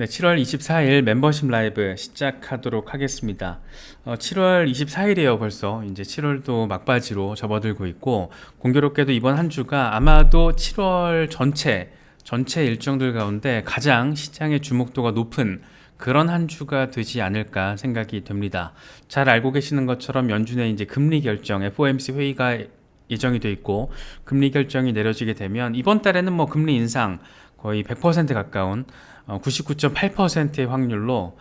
네, 7월 24일 멤버십 라이브 시작하도록 하겠습니다. 7월 24일이에요, 벌써. 이제 7월도 막바지로 접어들고 있고, 공교롭게도 이번 한 주가 아마도 7월 전체 일정들 가운데 가장 시장의 주목도가 높은 그런 한 주가 되지 않을까 생각이 됩니다. 잘 알고 계시는 것처럼 연준의 이제 금리 결정, FOMC 회의가 예정이 돼 있고, 금리 결정이 내려지게 되면 이번 달에는 뭐 금리 인상 거의 100% 가까운 99.8%의 확률로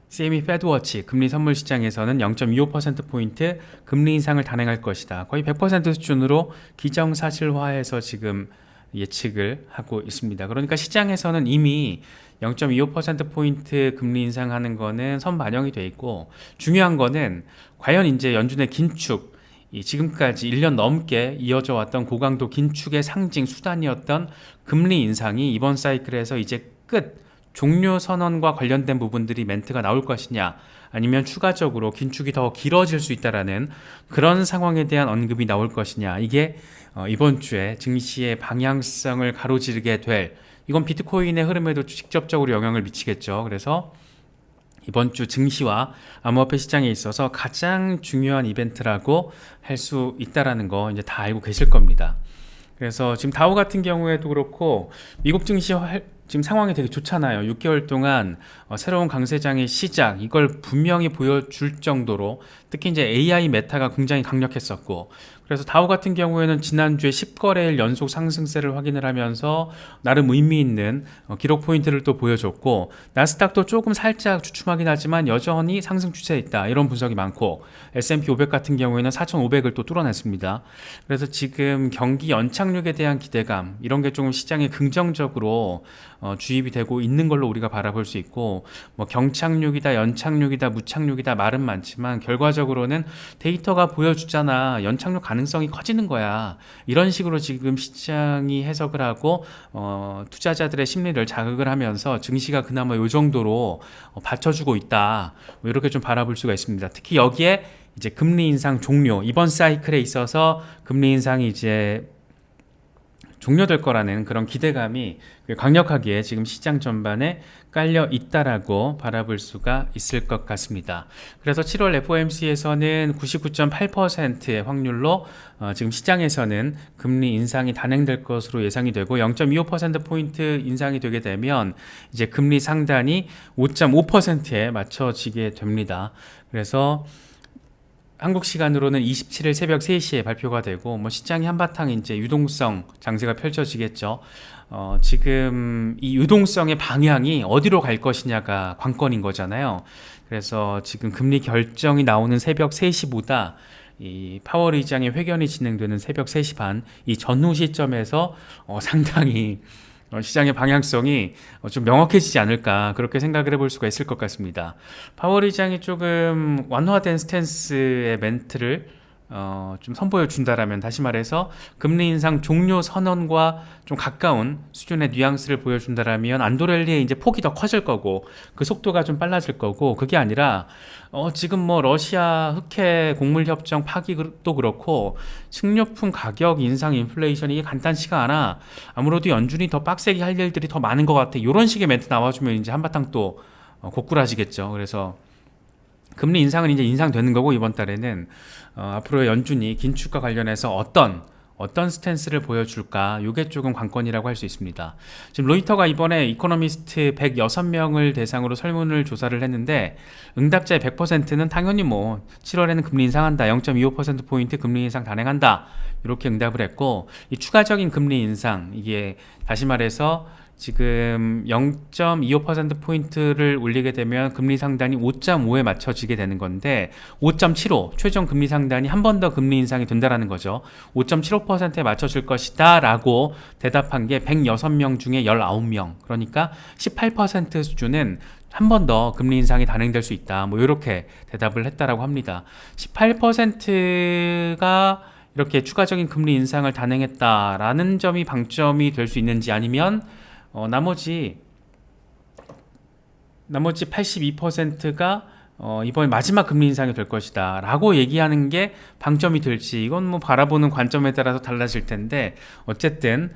CME 페드워치 금리 선물 시장에서는 0.25%포인트 금리 인상을 단행할 것이다. 거의 100% 수준으로 기정사실화해서 지금 예측을 하고 있습니다. 그러니까 시장에서는 이미 0.25%포인트 금리 인상하는 거는 선반영이 돼 있고, 중요한 거는 과연 이제 연준의 긴축, 지금까지 1년 넘게 이어져 왔던 고강도 긴축의 상징 수단이었던 금리 인상이 이번 사이클에서 이제 끝, 종료 선언과 관련된 부분들이 멘트가 나올 것이냐, 아니면 추가적으로 긴축이 더 길어질 수 있다라는 그런 상황에 대한 언급이 나올 것이냐, 이게 이번 주에 증시의 방향성을 가로지르게 될, 이건 비트코인의 흐름에도 직접적으로 영향을 미치겠죠. 그래서 이번 주 증시와 암호화폐 시장에 있어서 가장 중요한 이벤트라고 할 수 있다라는 거 이제 다 알고 계실 겁니다. 그래서 지금 다우 같은 경우에도 그렇고 미국 증시 지금 상황이 되게 좋잖아요. 6개월 동안 새로운 강세장의 시작, 이걸 분명히 보여줄 정도로, 특히 이제 AI 메타가 굉장히 강력했었고, 그래서 다우 같은 경우에는 지난주에 10거래일 연속 상승세를 확인을 하면서 나름 의미 있는 기록 포인트를 또 보여줬고, 나스닥도 조금 살짝 주춤하긴 하지만 여전히 상승 추세에 있다, 이런 분석이 많고, S&P 500 같은 경우에는 4,500을 또 뚫어냈습니다. 그래서 지금 경기 연착륙에 대한 기대감, 이런 게 조금 시장에 긍정적으로 주입이 되고 있는 걸로 우리가 바라볼 수 있고, 뭐 경착륙이다, 연착륙이다, 무착륙이다 말은 많지만 결과적으로는 데이터가 보여주잖아, 연착륙 가능성이 커지는 거야, 이런 식으로 지금 시장이 해석을 하고 투자자들의 심리를 자극을 하면서 증시가 그나마 이 정도로 받쳐주고 있다, 뭐 이렇게 좀 바라볼 수가 있습니다. 특히 여기에 이제 금리 인상 종료, 이번 사이클에 있어서 금리 인상이 이제 종료될 거라는 그런 기대감이 강력하게 지금 시장 전반에 깔려 있다라고 바라볼 수가 있을 것 같습니다. 그래서 7월 FOMC에서는 99.8%의 확률로 지금 시장에서는 금리 인상이 단행될 것으로 예상이 되고, 0.25%포인트 인상이 되게 되면 이제 금리 상단이 5.5%에 맞춰지게 됩니다. 그래서 한국 시간으로는 27일 새벽 3시에 발표가 되고, 뭐 시장이 한바탕 이제 유동성 장세가 펼쳐지겠죠. 지금 이 유동성의 방향이 어디로 갈 것이냐가 관건인 거잖아요. 그래서 지금 금리 결정이 나오는 새벽 3시보다 이 파월 의장의 회견이 진행되는 새벽 3시 반, 이 전후 시점에서 상당히 시장의 방향성이 좀 명확해지지 않을까, 그렇게 생각을 해볼 수가 있을 것 같습니다. 파월 의장이 조금 완화된 스탠스의 멘트를 좀 선보여 준다라면, 다시 말해서 금리 인상 종료 선언과 좀 가까운 수준의 뉘앙스를 보여준다라면 안도렐리의 이제 폭이 더 커질 거고, 그 속도가 좀 빨라질 거고, 그게 아니라 지금 뭐 러시아 흑해 곡물 협정 파기도 그렇고 식료품 가격 인상, 인플레이션이 간단치가 않아, 아무래도 연준이 더 빡세게 할 일들이 더 많은 것 같아, 이런 식의 멘트 나와주면 이제 한바탕 또 고꾸라지겠죠. 그래서 금리 인상은 이제 인상되는 거고, 이번 달에는 앞으로 연준이 긴축과 관련해서 어떤 스탠스를 보여줄까, 이게 조금 관건이라고 할 수 있습니다. 지금 로이터가 이번에 이코노미스트 106명을 대상으로 설문을 조사를 했는데, 응답자의 100%는 당연히 뭐 7월에는 금리 인상한다, 0.25%포인트 금리 인상 단행한다, 이렇게 응답을 했고, 이 추가적인 금리 인상, 이게 다시 말해서 지금 0.25%포인트를 올리게 되면 금리 상단이 5.5에 맞춰지게 되는 건데, 5.75 최종 금리 상단이 한 번 더 금리 인상이 된다라는 거죠. 5.75%에 맞춰질 것이다 라고 대답한 게 106명 중에 19명, 그러니까 18% 수준은 한 번 더 금리 인상이 단행될 수 있다, 뭐 이렇게 대답을 했다라고 합니다. 18%가 이렇게 추가적인 금리 인상을 단행했다라는 점이 방점이 될 수 있는지, 아니면 나머지 82%가 이번에 마지막 금리 인상이 될 것이다 라고 얘기하는 게 방점이 될지, 이건 뭐 바라보는 관점에 따라서 달라질 텐데, 어쨌든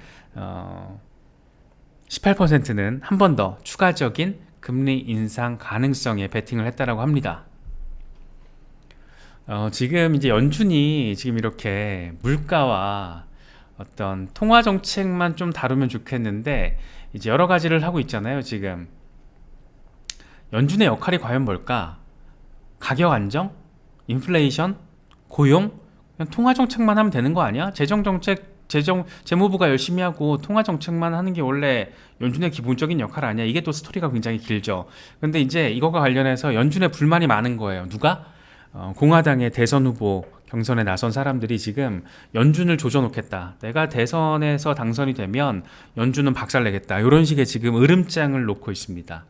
18%는 한 번 더 추가적인 금리 인상 가능성에 베팅을 했다라고 합니다. 지금 이제 연준이 지금 이렇게 물가와 어떤 통화 정책만 좀 다루면 좋겠는데 이제 여러 가지를 하고 있잖아요. 지금 연준의 역할이 과연 뭘까? 가격 안정? 인플레이션? 고용? 그냥 통화 정책만 하면 되는 거 아니야? 재정 정책 재무부가 열심히 하고 통화 정책만 하는 게 원래 연준의 기본적인 역할 아니야? 이게 또 스토리가 굉장히 길죠. 근데 이제 이거가 관련해서 연준의 불만이 많은 거예요. 누가? 공화당의 대선 후보 경선에 나선 사람들이 지금 연준을 조져놓겠다. 내가 대선에서 당선이 되면 연준은 박살내겠다. 이런 식의 지금 으름장을 놓고 있습니다.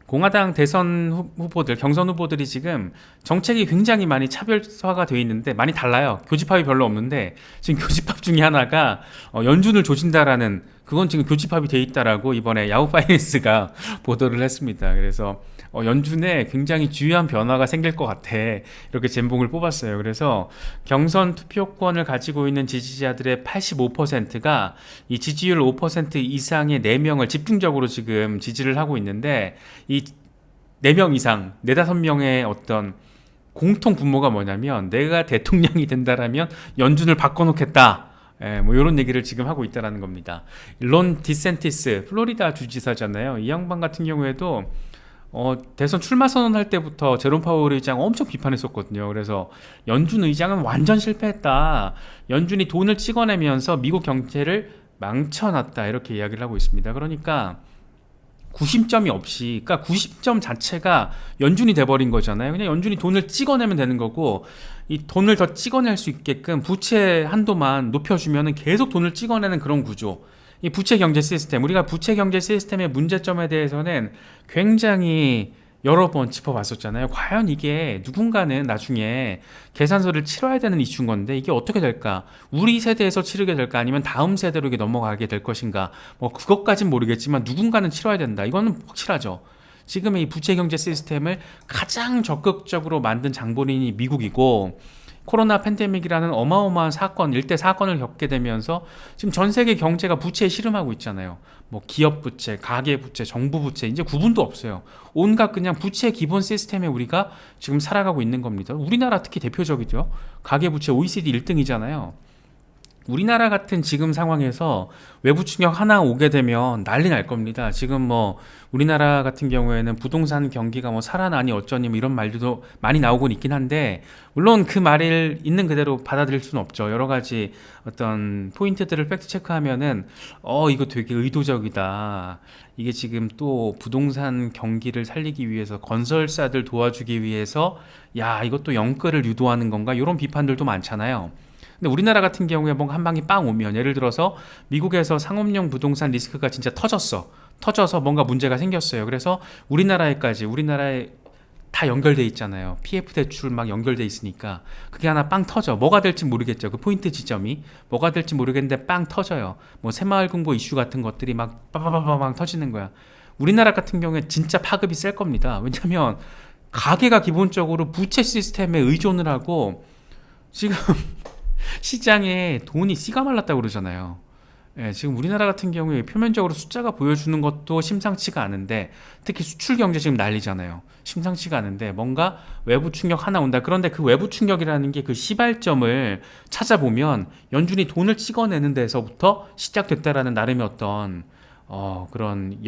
공화당 대선 후보들, 경선 후보들이 지금 정책이 굉장히 많이 차별화가 되어 있는데 많이 달라요. 교집합이 별로 없는데 지금 교집합 중에 하나가 연준을 조진다라는, 그건 지금 교집합이 되어 있다라고 이번에 야후 파이낸스가 보도를 했습니다. 그래서 연준에 굉장히 주요한 변화가 생길 것 같아, 이렇게 젠봉을 뽑았어요. 그래서 경선 투표권을 가지고 있는 지지자들의 85%가 이 지지율 5% 이상의 4명을 집중적으로 지금 지지를 하고 있는데, 이 4명 이상, 4, 5명의 어떤 공통 분모가 뭐냐면 내가 대통령이 된다라면 연준을 바꿔놓겠다. 뭐 이런 얘기를 지금 하고 있다라는 겁니다. 론 디센티스 플로리다 주지사잖아요. 이 양반 같은 경우에도 대선 출마 선언할 때부터 제롬 파월 의장 엄청 비판했었거든요. 그래서 연준 의장은 완전 실패했다. 연준이 돈을 찍어내면서 미국 경제를 망쳐놨다. 이렇게 이야기를 하고 있습니다. 그러니까 구심점이 없이, 그러니까 구심점 자체가 연준이 돼버린 거잖아요. 그냥 연준이 돈을 찍어내면 되는 거고, 이 돈을 더 찍어낼 수 있게끔 부채 한도만 높여주면 계속 돈을 찍어내는 그런 구조. 이 부채 경제 시스템, 우리가 부채 경제 시스템의 문제점에 대해서는 굉장히 여러 번 짚어봤었잖아요. 과연 이게 누군가는 나중에 계산서를 치러야 되는 이슈인 건데 이게 어떻게 될까? 우리 세대에서 치르게 될까? 아니면 다음 세대로 이게 넘어가게 될 것인가? 뭐 그것까진 모르겠지만 누군가는 치러야 된다. 이거는 확실하죠. 지금의 이 부채 경제 시스템을 가장 적극적으로 만든 장본인이 미국이고, 코로나 팬데믹이라는 어마어마한 사건, 일대 사건을 겪게 되면서 지금 전 세계 경제가 부채에 씨름하고 있잖아요. 뭐 기업 부채, 가계 부채, 정부 부채, 이제 구분도 없어요. 온갖 그냥 부채 기본 시스템에 우리가 지금 살아가고 있는 겁니다. 우리나라 특히 대표적이죠. 가계 부채 OECD 1등이잖아요. 우리나라 같은 지금 상황에서 외부 충격 하나 오게 되면 난리 날 겁니다. 지금 뭐 우리나라 같은 경우에는 부동산 경기가 뭐 살아나니 어쩌니 뭐 이런 말들도 많이 나오곤 있긴 한데, 물론 그 말을 있는 그대로 받아들일 수는 없죠. 여러 가지 어떤 포인트들을 팩트 체크하면은 이거 되게 의도적이다. 이게 지금 또 부동산 경기를 살리기 위해서, 건설사들 도와주기 위해서 야 이것도 영끌을 유도하는 건가, 이런 비판들도 많잖아요. 근데 우리나라 같은 경우에 뭔가 한 방이 빵 오면, 예를 들어서 미국에서 상업용 부동산 리스크가 진짜 터져서 뭔가 문제가 생겼어요. 그래서 우리나라에 다 연결돼 있잖아요. PF 대출 막 연결돼 있으니까 그게 하나 빵 터져. 뭐가 될지 모르겠죠. 그 포인트 지점이 뭐가 될지 모르겠는데 빵 터져요. 뭐 새마을금고 이슈 같은 것들이 막 빠바바바방 터지는 거야. 우리나라 같은 경우에 진짜 파급이 셀 겁니다. 왜냐면 가계가 기본적으로 부채 시스템에 의존을 하고 지금 시장에 돈이 씨가 말랐다고 그러잖아요. 지금 우리나라 같은 경우에 표면적으로 숫자가 보여주는 것도 심상치가 않은데, 특히 수출 경제 지금 난리잖아요. 심상치가 않은데 뭔가 외부 충격 하나 온다. 그런데 그 외부 충격이라는 게 그 시발점을 찾아보면 연준이 돈을 찍어내는 데서부터 시작됐다라는 나름의 어떤 그런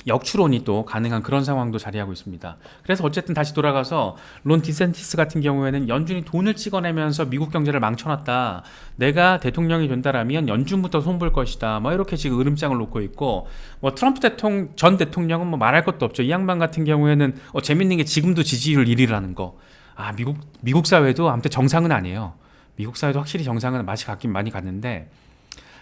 역추론이 또 가능한 그런 상황도 자리하고 있습니다. 그래서 어쨌든 다시 돌아가서 론 디센티스 같은 경우에는 연준이 돈을 찍어내면서 미국 경제를 망쳐놨다. 내가 대통령이 된다라면 연준부터 손볼 것이다. 뭐 이렇게 지금 으름장을 놓고 있고, 뭐 트럼프 전 대통령은 뭐 말할 것도 없죠. 이 양반 같은 경우에는 재밌는 게 지금도 지지율 1위라는 거. 미국 사회도 아무튼 정상은 아니에요. 미국 사회도 확실히 정상은 맛이 갔긴 많이 갔는데,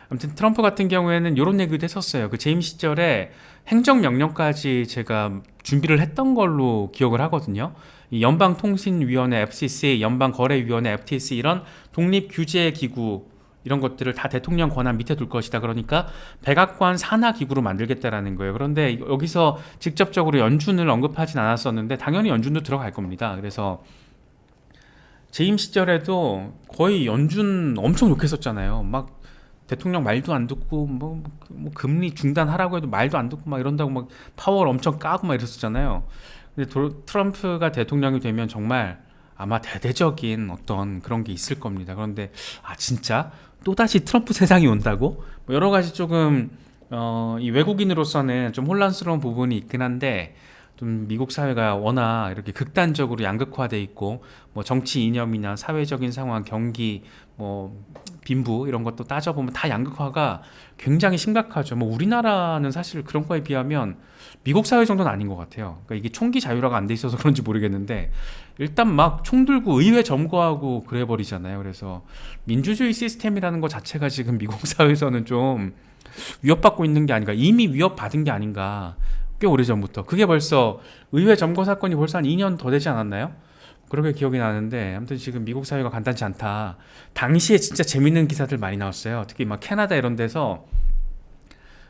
아무튼 트럼프 같은 경우에는 이런 얘기도 했었어요. 그 재임 시절에 행정명령까지 제가 준비를 했던 걸로 기억을 하거든요. 이 연방통신위원회 FCC, 연방거래위원회 FTC, 이런 독립규제기구 이런 것들을 다 대통령 권한 밑에 둘 것이다. 그러니까 백악관 산하기구로 만들겠다라는 거예요. 그런데 여기서 직접적으로 연준을 언급하진 않았었는데 당연히 연준도 들어갈 겁니다. 그래서 재임 시절에도 거의 연준 엄청 욕했었잖아요. 막 대통령 말도 안 듣고 뭐 금리 중단하라고 해도 말도 안 듣고 막 이런다고 막 파월 엄청 까고 막 이랬었잖아요. 근데 트럼프가 대통령이 되면 정말 아마 대대적인 어떤 그런 게 있을 겁니다. 그런데 진짜 또다시 트럼프 세상이 온다고? 뭐 여러 가지 조금 이 외국인으로서는 좀 혼란스러운 부분이 있긴 한데, 좀 미국 사회가 워낙 이렇게 극단적으로 양극화돼 있고 뭐 정치 이념이나 사회적인 상황, 경기, 뭐 빈부 이런 것도 따져보면 다 양극화가 굉장히 심각하죠. 뭐 우리나라는 사실 그런 거에 비하면 미국 사회 정도는 아닌 것 같아요. 그러니까 이게 총기 자유화가 안 돼 있어서 그런지 모르겠는데 일단 막 총 들고 의회 점거하고 그래 버리잖아요. 그래서 민주주의 시스템이라는 것 자체가 지금 미국 사회에서는 좀 위협받고 있는 게 아닌가, 이미 위협받은 게 아닌가, 꽤 오래전부터. 그게 벌써 의회 점거 사건이 벌써 한 2년 더 되지 않았나요? 그렇게 기억이 나는데, 아무튼 지금 미국 사회가 간단치 않다. 당시에 진짜 재밌는 기사들 많이 나왔어요. 특히 막 캐나다 이런 데서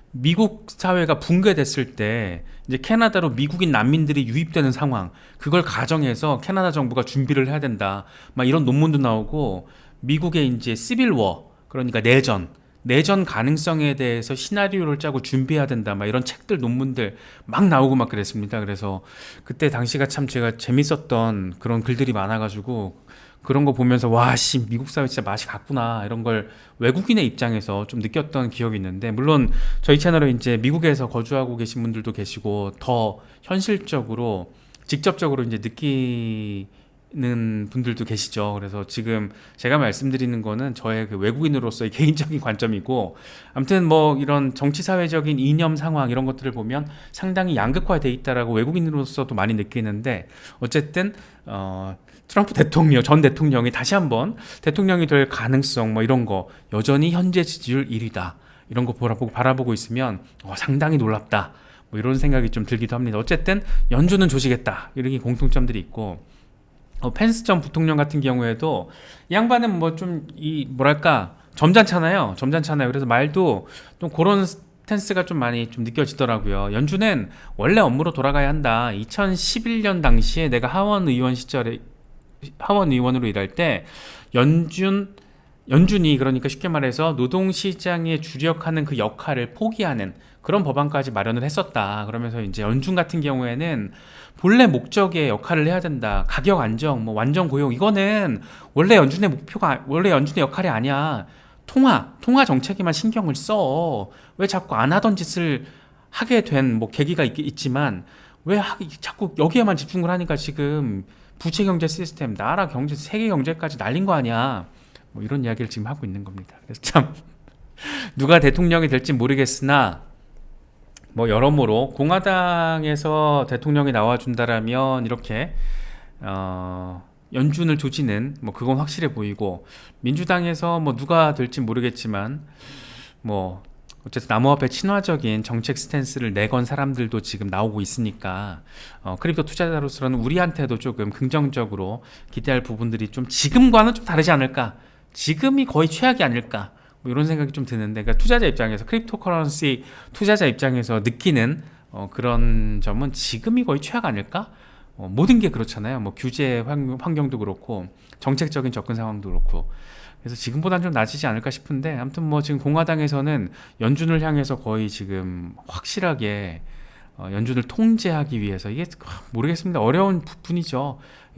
미국 사회가 붕괴됐을 때 이제 캐나다로 미국인 난민들이 유입되는 상황, 그걸 가정해서 캐나다 정부가 준비를 해야 된다, 막 이런 논문도 나오고, 미국의 이제 시빌 워, 그러니까 내전 가능성에 대해서 시나리오를 짜고 준비해야 된다, 막 이런 책들, 논문들 막 나오고 막 그랬습니다. 그래서 그때 당시가 참 제가 재밌었던 그런 글들이 많아가지고 그런 거 보면서 와씨, 미국 사회 진짜 맛이 갔구나, 이런 걸 외국인의 입장에서 좀 느꼈던 기억이 있는데, 물론 저희 채널에 이제 미국에서 거주하고 계신 분들도 계시고 더 현실적으로 직접적으로 이제 느끼는 분들도 계시죠. 그래서 지금 제가 말씀드리는 거는 저의 그 외국인으로서의 개인적인 관점이고, 아무튼 뭐 이런 정치 사회적인 이념 상황 이런 것들을 보면 상당히 양극화돼 있다라고 외국인으로서도 많이 느끼는데, 어쨌든 트럼프 전 대통령이 다시 한번 대통령이 될 가능성, 뭐 이런 거, 여전히 현재 지지율 1위다, 이런 거 바라보고 있으면 상당히 놀랍다, 뭐 이런 생각이 좀 들기도 합니다. 어쨌든 연준은 조지겠다, 이렇게 공통점들이 있고, 펜스 전 부통령 같은 경우에도 이 양반은 뭐 좀 뭐랄까 점잖잖아요. 그래서 말도 좀 그런 스탠스가 좀 많이 좀 느껴지더라고요. 연준은 원래 업무로 돌아가야 한다. 2011년 당시에 내가 하원 의원으로 일할 때 연준이, 그러니까 쉽게 말해서 노동시장에 주력하는 그 역할을 포기하는 그런 법안까지 마련을 했었다. 그러면서 이제 연준 같은 경우에는 본래 목적의 역할을 해야 된다. 가격 안정, 뭐 완전 고용, 이거는 원래 연준의 역할이 아니야. 통화 정책에만 신경을 써. 왜 자꾸 안 하던 짓을 하게 된 뭐 계기가 있지만 왜 자꾸 여기에만 집중을 하니까 지금 부채 경제 시스템, 나라 경제, 세계 경제까지 날린 거 아니야. 뭐 이런 이야기를 지금 하고 있는 겁니다. 그래서 참 누가 대통령이 될지 모르겠으나 뭐 여러모로 공화당에서 대통령이 나와준다라면 이렇게 연준을 조지는 뭐 그건 확실해 보이고, 민주당에서 뭐 누가 될지 모르겠지만 뭐 어쨌든 암호화폐 친화적인 정책 스탠스를 내건 사람들도 지금 나오고 있으니까 크립토 투자자로서는 우리한테도 조금 긍정적으로 기대할 부분들이 좀 지금과는 좀 다르지 않을까, 지금이 거의 최악이 아닐까, 뭐 이런 생각이 좀 드는데, 그러니까 투자자 입장에서, 크립토 커런시 투자자 입장에서 느끼는 그런 점은 지금이 거의 최악 아닐까? 모든 게 그렇잖아요. 뭐 규제 환경도 그렇고 정책적인 접근 상황도 그렇고. 그래서 지금보다는 좀 낮이지 않을까 싶은데, 아무튼 뭐 지금 공화당에서는 연준을 향해서 거의 지금 확실하게 연준을 통제하기 위해서, 이게 모르겠습니다. 어려운 부분이죠.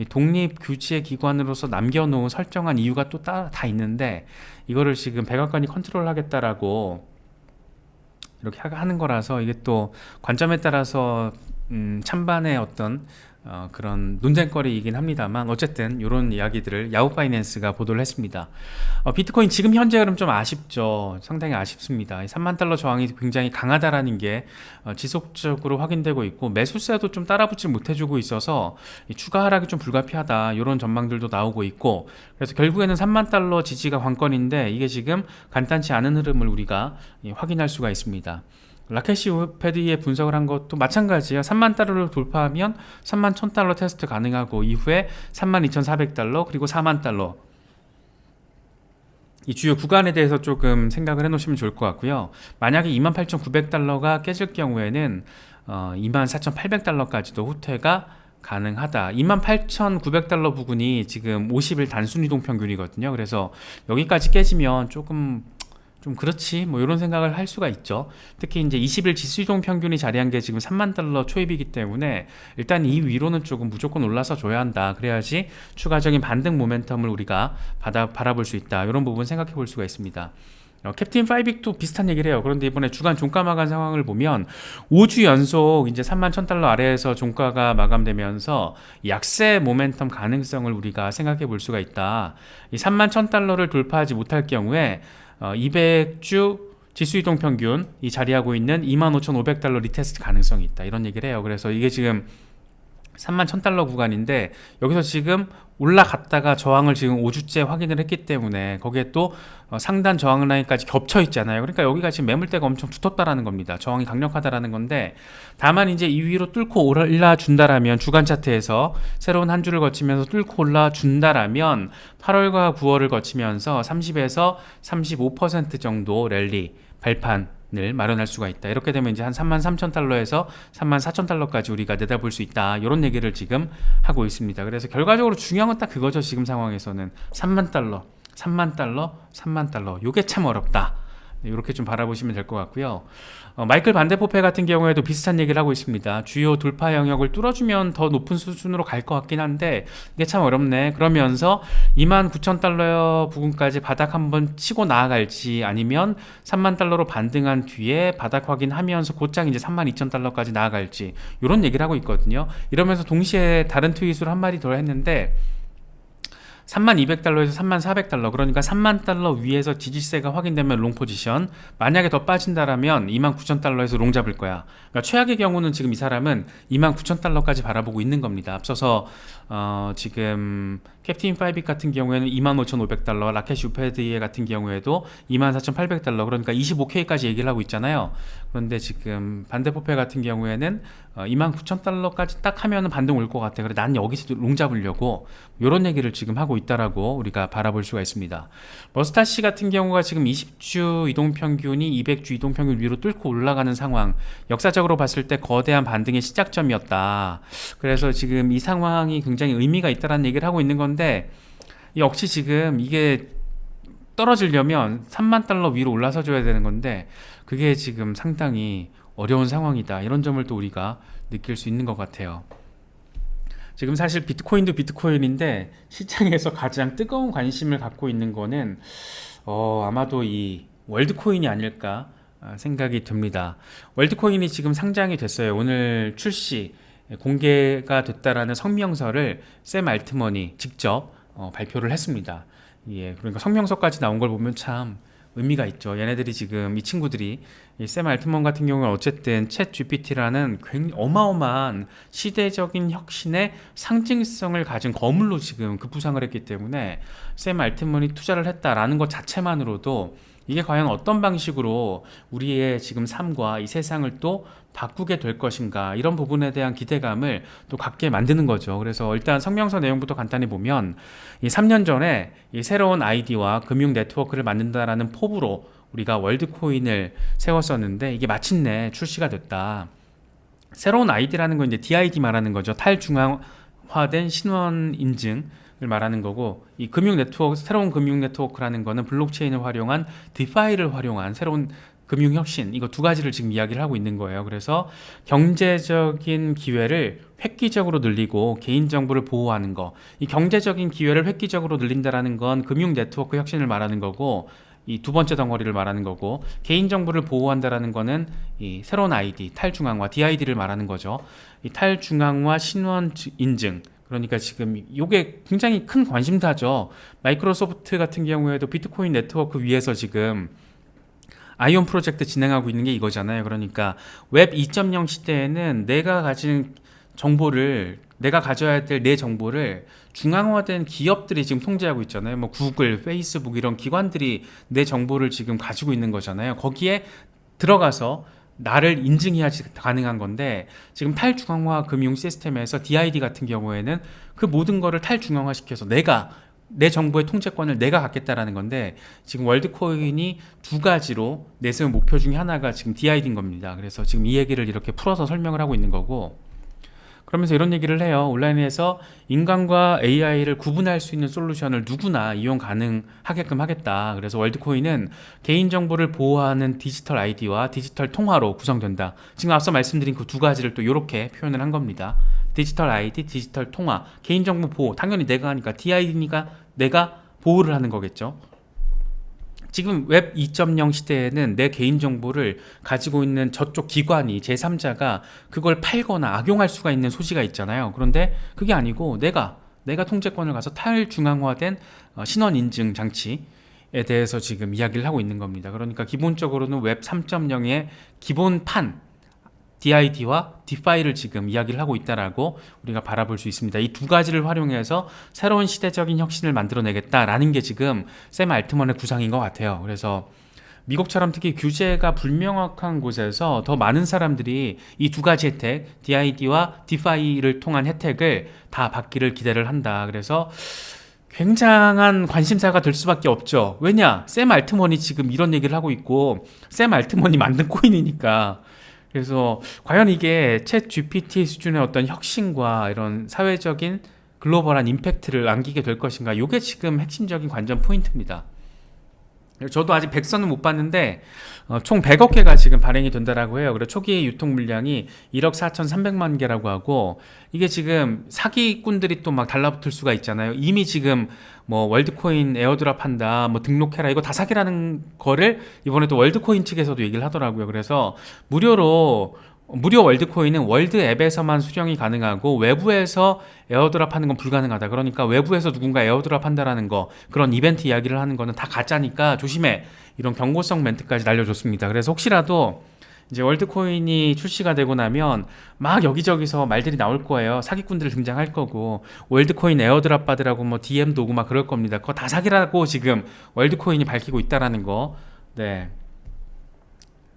독립 규제 기관으로서 남겨놓은 설정한 이유가 또 다 있는데, 이거를 지금 백악관이 컨트롤하겠다라고 이렇게 하는 거라서, 이게 또 관점에 따라서 찬반의 어떤 그런 논쟁거리이긴 합니다만, 어쨌든 이런 이야기들을 야후 파이낸스가 보도를 했습니다. 비트코인 지금 현재 흐름 좀 아쉽죠. 상당히 아쉽습니다. 3만 달러 저항이 굉장히 강하다라는 게 지속적으로 확인되고 있고, 매수세도 좀 따라붙지 못해주고 있어서 추가 하락이 좀 불가피하다, 이런 전망들도 나오고 있고, 그래서 결국에는 3만 달러 지지가 관건인데, 이게 지금 간단치 않은 흐름을 우리가 확인할 수가 있습니다. 라켓이 패드의 분석을 한 것도 마찬가지예요. 3만 달러를 돌파하면 3만 1000달러 테스트 가능하고, 이후에 3만 2400달러, 그리고 4만 달러, 이 주요 구간에 대해서 조금 생각을 해 놓으시면 좋을 것 같고요. 만약에 28,900달러가 깨질 경우에는 24,800달러까지도 후퇴가 가능하다. 28,900달러 부근이 지금 50일 단순 이동 평균이거든요. 그래서 여기까지 깨지면 조금 좀 그렇지 뭐 이런 생각을 할 수가 있죠. 특히 이제 20일 지수이동 평균이 자리한 게 지금 3만 달러 초입이기 때문에 일단 이 위로는 조금 무조건 올라서 줘야 한다. 그래야지 추가적인 반등 모멘텀을 우리가 바라볼 수 있다. 이런 부분 생각해 볼 수가 있습니다. 캡틴 파이빅도 비슷한 얘기를 해요. 그런데 이번에 주간 종가 마감 상황을 보면 5주 연속 이제 3만 1,000달러 아래에서 종가가 마감되면서 약세 모멘텀 가능성을 우리가 생각해 볼 수가 있다. 이 3만 1,000달러를 돌파하지 못할 경우에 200주 지수이동 평균 이 자리하고 있는 25,500달러 리테스트 가능성이 있다. 이런 얘기를 해요. 그래서 이게 지금 3만 1,000달러 구간인데 여기서 지금 올라갔다가 저항을 지금 5주째 확인을 했기 때문에 거기에 또 상단 저항 라인까지 겹쳐 있잖아요. 그러니까 여기가 지금 매물대가 엄청 두텁다라는 겁니다. 저항이 강력하다라는 건데 다만 이제 이 위로 뚫고 올라준다라면 주간 차트에서 새로운 한 주를 거치면서 뚫고 올라준다라면 8월과 9월을 거치면서 30에서 35% 정도 랠리 발판을 마련할 수가 있다. 이렇게 되면 이제 한 33,000달러에서 34,000달러까지 우리가 내다볼 수 있다. 이런 얘기를 지금 하고 있습니다. 그래서 결과적으로 중요한 건 딱 그거죠. 지금 상황에서는 3만 달러, 3만 달러, 3만 달러. 요게 참 어렵다. 이렇게 좀 바라보시면 될 것 같고요. 마이클 반데포페 같은 경우에도 비슷한 얘기를 하고 있습니다. 주요 돌파 영역을 뚫어주면 더 높은 수준으로 갈 것 같긴 한데 이게 참 어렵네. 그러면서 29,000달러 부근까지 바닥 한번 치고 나아갈지 아니면 3만 달러로 반등한 뒤에 바닥 확인하면서 곧장 이제 32,000달러까지 나아갈지 이런 얘기를 하고 있거든요. 이러면서 동시에 다른 트윗으로 한 마디 더 했는데 32,000달러에서 34,400달러 그러니까 3만 달러 위에서 지지세가 확인되면 롱 포지션 만약에 더 빠진다라면 29,000달러에서 롱 잡을 거야. 그러니까 최악의 경우는 지금 이 사람은 29,000달러까지 바라보고 있는 겁니다. 앞서서 지금 캡틴 파이빅 같은 경우에는 25,500달러 라켓 슈페드예 같은 경우에도 24,800달러 그러니까 25K까지 얘기를 하고 있잖아요. 그런데 지금 반대포페 같은 경우에는 29,000달러까지 딱 하면은 반등 올 것 같아. 그래 난 여기서 롱 잡으려고 이런 얘기를 지금 하고 있다라고 우리가 바라볼 수가 있습니다. 머스타시 같은 경우가 지금 20주 이동평균이 200주 이동평균 위로 뚫고 올라가는 상황 역사적으로 봤을 때 거대한 반등의 시작점이었다. 그래서 지금 이 상황이 굉장히 의미가 있다라는 얘기를 하고 있는 건데 역시 지금 이게 떨어지려면 3만 달러 위로 올라서 줘야 되는 건데 그게 지금 상당히 어려운 상황이다. 이런 점을 또 우리가 느낄 수 있는 것 같아요. 지금 사실 비트코인도 비트코인인데 시장에서 가장 뜨거운 관심을 갖고 있는 거는 아마도 이 월드코인이 아닐까 생각이 듭니다. 월드코인이 지금 상장이 됐어요. 오늘 출시 공개가 됐다라는 성명서를 샘 알트먼이 직접 발표를 했습니다. 예, 그러니까 성명서까지 나온 걸 보면 참 의미가 있죠. 얘네들이 지금 이 친구들이 샘 알트먼 같은 경우는 어쨌든 챗 GPT라는 굉장히 어마어마한 시대적인 혁신의 상징성을 가진 거물로 지금 급부상을 했기 때문에 샘 알트먼이 투자를 했다라는 것 자체만으로도 이게 과연 어떤 방식으로 우리의 지금 삶과 이 세상을 또 바꾸게 될 것인가 이런 부분에 대한 기대감을 또 갖게 만드는 거죠. 그래서 일단 성명서 내용부터 간단히 보면 이 3년 전에 이 새로운 아이디와 금융 네트워크를 만든다라는 포부로 우리가 월드코인을 세웠었는데 이게 마침내 출시가 됐다. 새로운 아이디라는 건 이제 DID 말하는 거죠. 탈중앙화된 신원 인증 을 말하는 거고 이 금융 네트워크 새로운 금융 네트워크라는 거는 블록체인을 활용한 디파이를 활용한 새로운 금융 혁신 이거 두 가지를 지금 이야기를 하고 있는 거예요. 그래서 경제적인 기회를 획기적으로 늘리고 개인 정보를 보호하는 거. 이 경제적인 기회를 획기적으로 늘린다라는 건 금융 네트워크 혁신을 말하는 거고 이 두 번째 덩어리를 말하는 거고 개인 정보를 보호한다라는 거는 이 새로운 아이디 탈중앙화 DID를 말하는 거죠. 이 탈중앙화 신원 인증 그러니까 지금 이게 굉장히 큰 관심사죠. 마이크로소프트 같은 경우에도 비트코인 네트워크 위에서 지금 아이온 프로젝트 진행하고 있는 게 이거잖아요. 그러니까 웹 2.0 시대에는 내가 가진 정보를 내가 가져야 될 내 정보를 중앙화된 기업들이 지금 통제하고 있잖아요. 뭐 구글, 페이스북 이런 기관들이 내 정보를 지금 가지고 있는 거잖아요. 거기에 들어가서 나를 인증해야지 가능한 건데 지금 탈중앙화 금융 시스템에서 DID 같은 경우에는 그 모든 거를 탈중앙화 시켜서 내가 내 정보의 통제권을 내가 갖겠다라는 건데 지금 월드코인이 두 가지로 내세운 목표 중에 하나가 지금 DID인 겁니다. 그래서 지금 이 얘기를 이렇게 풀어서 설명을 하고 있는 거고 그러면서 이런 얘기를 해요. 온라인에서 인간과 AI를 구분할 수 있는 솔루션을 누구나 이용 가능하게끔 하겠다. 그래서 월드코인은 개인정보를 보호하는 디지털 아이디와 디지털 통화로 구성된다. 지금 앞서 말씀드린 그 두 가지를 또 이렇게 표현을 한 겁니다. 디지털 아이디, 디지털 통화, 개인정보 보호. 당연히 내가 하니까 DID니까 내가 보호를 하는 거겠죠. 지금 웹 2.0 시대에는 내 개인정보를 가지고 있는 저쪽 기관이 제3자가 그걸 팔거나 악용할 수가 있는 소지가 있잖아요. 그런데 그게 아니고 내가 통제권을 가서 탈중앙화된 신원 인증 장치에 대해서 지금 이야기를 하고 있는 겁니다. 그러니까 기본적으로는 웹 3.0의 기본판 DID와 DeFi를 지금 이야기를 하고 있다라고 우리가 바라볼 수 있습니다. 이 두 가지를 활용해서 새로운 시대적인 혁신을 만들어내겠다라는 게 지금 샘 알트먼의 구상인 것 같아요. 그래서 미국처럼 특히 규제가 불명확한 곳에서 더 많은 사람들이 이 두 가지 혜택, DID와 DeFi를 통한 혜택을 다 받기를 기대를 한다. 그래서 굉장한 관심사가 될 수밖에 없죠. 왜냐? 샘 알트먼이 지금 이런 얘기를 하고 있고 샘 알트먼이 만든 코인이니까. 그래서 과연 이게 챗 GPT 수준의 어떤 혁신과 이런 사회적인 글로벌한 임팩트를 안기게 될 것인가? 이게 지금 핵심적인 관전 포인트입니다. 저도 아직 백선은 못 봤는데 총 100억 개가 지금 발행이 된다라고 해요. 그리고 초기 유통 물량이 1억 4,300만 개라고 하고 이게 지금 사기꾼들이 또 막 달라붙을 수가 있잖아요. 이미 지금 뭐 월드코인 에어드랍 한다, 뭐 등록해라 이거 다 사기라는 거를 이번에 또 월드코인 측에서도 얘기를 하더라고요. 그래서 무료 월드코인은 월드 앱에서만 수령이 가능하고 외부에서 에어드랍 하는 건 불가능하다. 그러니까 외부에서 누군가 에어드랍 한다라는 거, 그런 이벤트 이야기를 하는 거는 다 가짜니까 조심해. 이런 경고성 멘트까지 날려줬습니다. 그래서 혹시라도 이제 월드코인이 출시가 되고 나면 막 여기저기서 말들이 나올 거예요. 사기꾼들 등장할 거고 월드코인 에어드랍 받으라고 뭐 DM도 오고 막 그럴 겁니다. 그거 다 사기라고 지금 월드코인이 밝히고 있다라는 거, 네,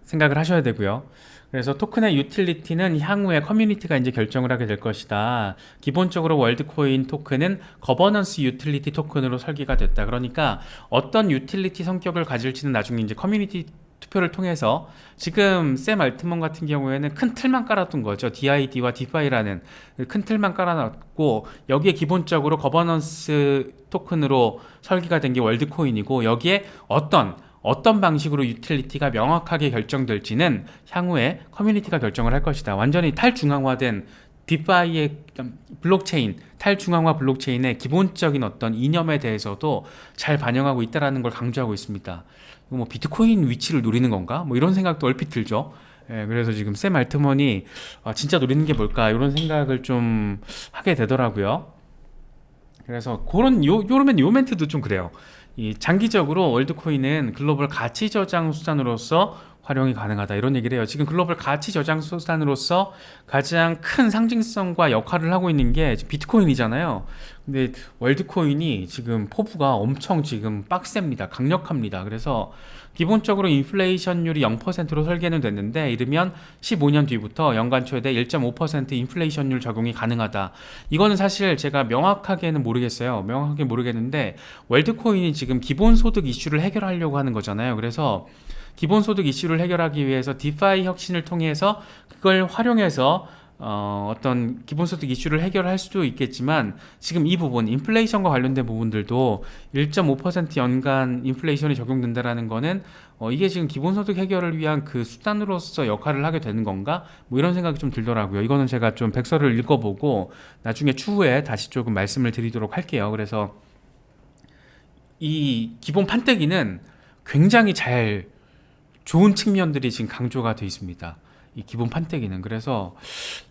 생각을 하셔야 되고요. 그래서 토큰의 유틸리티는 향후에 커뮤니티가 이제 결정을 하게 될 것이다. 기본적으로 월드코인 토큰은 거버넌스 유틸리티 토큰으로 설계가 됐다. 그러니까 어떤 유틸리티 성격을 가질지는 나중에 이제 커뮤니티 투표를 통해서 지금 샘 알트먼 같은 경우에는 큰 틀만 깔아둔 거죠. DID와 DeFi라는 큰 틀만 깔아놨고 여기에 기본적으로 거버넌스 토큰으로 설계가 된 게 월드코인이고 여기에 어떤 방식으로 유틸리티가 명확하게 결정될지는 향후에 커뮤니티가 결정을 할 것이다. 완전히 탈중앙화된 디파이의 블록체인, 탈중앙화 블록체인의 기본적인 어떤 이념에 대해서도 잘 반영하고 있다는 걸 강조하고 있습니다. 이거 뭐 비트코인 위치를 노리는 건가? 뭐 이런 생각도 얼핏 들죠. 예, 그래서 지금 샘 알트먼이 진짜 노리는 게 뭘까? 이런 생각을 좀 하게 되더라고요. 그래서 요런 요 멘트도 좀 그래요. 이 장기적으로 월드코인은 글로벌 가치 저장 수단으로서 활용이 가능하다 이런 얘기를 해요. 지금 글로벌 가치 저장 수단으로서 가장 큰 상징성과 역할을 하고 있는 게 비트코인이잖아요. 근데 월드코인이 지금 포부가 엄청 지금 빡셉니다. 강력합니다. 그래서 기본적으로 인플레이션율이 0%로 설계는 됐는데 이르면 15년 뒤부터 연간 최대 1.5% 인플레이션율 적용이 가능하다. 이거는 사실 제가 명확하게는 모르겠어요. 명확하게 모르겠는데 월드코인이 지금 기본소득 이슈를 해결하려고 하는 거잖아요. 그래서 기본소득 이슈를 해결하기 위해서 디파이 혁신을 통해서 그걸 활용해서 어떤 기본소득 이슈를 해결할 수도 있겠지만 지금 이 부분 인플레이션과 관련된 부분들도 1.5% 연간 인플레이션이 적용된다라는 거는 이게 지금 기본소득 해결을 위한 그 수단으로서 역할을 하게 되는 건가? 뭐 이런 생각이 좀 들더라고요. 이거는 제가 좀 백서를 읽어보고 나중에 추후에 다시 조금 말씀을 드리도록 할게요. 그래서 이 기본 판때기는 굉장히 좋은 측면들이 지금 강조가 되어 있습니다. 이 기본 판때기는. 그래서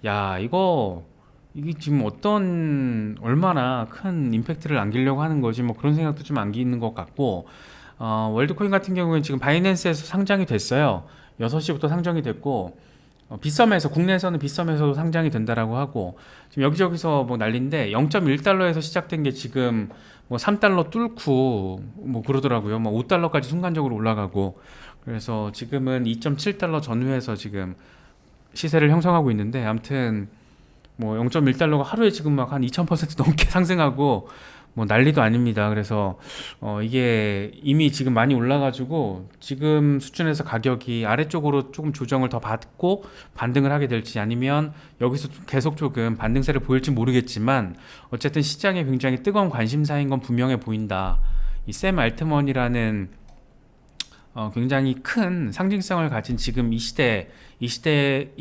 이게 지금 얼마나 큰 임팩트를 남기려고 하는 거지 뭐 그런 생각도 좀 안기는 것 같고 월드코인 같은 경우는 지금 바이낸스에서 상장이 됐어요. 6시부터 상장이 됐고 빗썸에서 국내에서는 빗썸에서도 상장이 된다라고 하고 지금 여기저기서 뭐 난리인데 0.1달러에서 시작된 게 지금 뭐 3달러 뚫고 뭐 그러더라고요. 뭐 5달러까지 순간적으로 올라가고 그래서 지금은 2.7달러 전후에서 지금 시세를 형성하고 있는데 아무튼 뭐 0.1달러가 하루에 지금 막 한 2000% 넘게 상승하고 뭐 난리도 아닙니다. 그래서 이게 이미 지금 많이 올라가지고 지금 수준에서 가격이 아래쪽으로 조금 조정을 더 받고 반등을 하게 될지 아니면 여기서 계속 조금 반등세를 보일지 모르겠지만 어쨌든 시장에 굉장히 뜨거운 관심사인 건 분명해 보인다. 이 샘 알트먼이라는 굉장히 큰 상징성을 가진 지금 이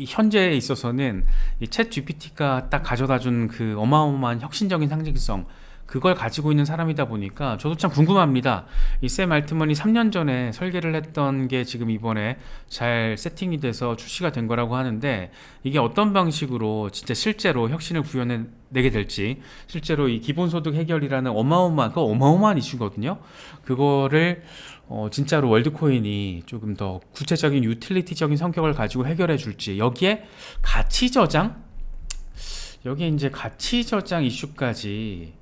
현재에 있어서는 이 챗 GPT가 딱 가져다준 그 어마어마한 혁신적인 상징성, 그걸 가지고 있는 사람이다 보니까 저도 참 궁금합니다. 이 샘 알트먼이 3년 전에 설계를 했던 게 지금 이번에 잘 세팅이 돼서 출시가 된 거라고 하는데, 이게 어떤 방식으로 진짜 실제로 혁신을 구현해내게 될지, 실제로 이 기본소득 해결이라는 어마어마한 이슈거든요. 그거를 진짜로 월드코인이 조금 더 구체적인 유틸리티적인 성격을 가지고 해결해 줄지, 여기에 가치 저장? 여기에 이제 가치 저장 이슈까지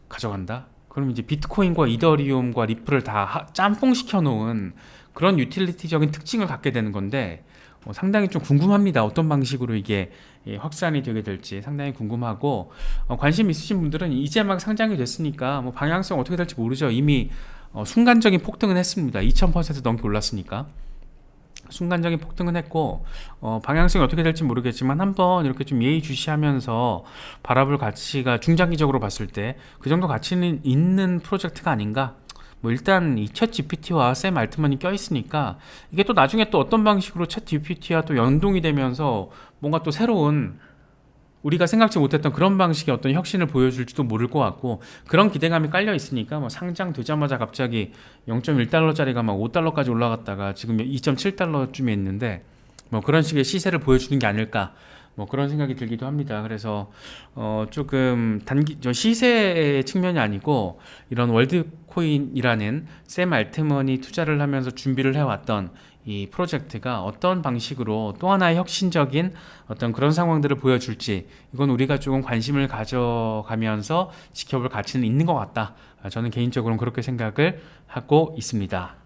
가져간다? 그럼 이제 비트코인과 이더리움과 리플을 다 짬뽕 시켜 놓은 그런 유틸리티적인 특징을 갖게 되는 건데, 상당히 좀 궁금합니다. 어떤 방식으로 이게 확산이 되게 될지 상당히 궁금하고, 관심 있으신 분들은 이제 막 상장이 됐으니까 뭐 방향성 어떻게 될지 모르죠. 이미 순간적인 폭등은 했습니다. 2000% 넘게 올랐으니까 순간적인 폭등은 했고, 방향성이 어떻게 될지 모르겠지만 한번 이렇게 좀 예의주시하면서 바라볼 가치가 중장기적으로 봤을 때 그 정도 가치는 있는 프로젝트가 아닌가. 뭐 일단 이 챗 GPT와 샘 알트만이 껴있으니까 이게 또 나중에 또 어떤 방식으로 챗 GPT와 또 연동이 되면서 뭔가 또 새로운, 우리가 생각지 못했던 그런 방식의 어떤 혁신을 보여줄지도 모를 것 같고, 그런 기대감이 깔려 있으니까 뭐 상장되자마자 갑자기 0.1달러짜리가 막 5달러까지 올라갔다가 지금 2.7달러쯤에 있는데 뭐 그런 식의 시세를 보여주는 게 아닐까, 뭐 그런 생각이 들기도 합니다. 그래서 조금 시세의 측면이 아니고 이런 월드코인이라는 샘 알트먼이 투자를 하면서 준비를 해왔던 이 프로젝트가 어떤 방식으로 또 하나의 혁신적인 어떤 그런 상황들을 보여줄지, 이건 우리가 조금 관심을 가져가면서 지켜볼 가치는 있는 것 같다. 저는 개인적으로는 그렇게 생각을 하고 있습니다.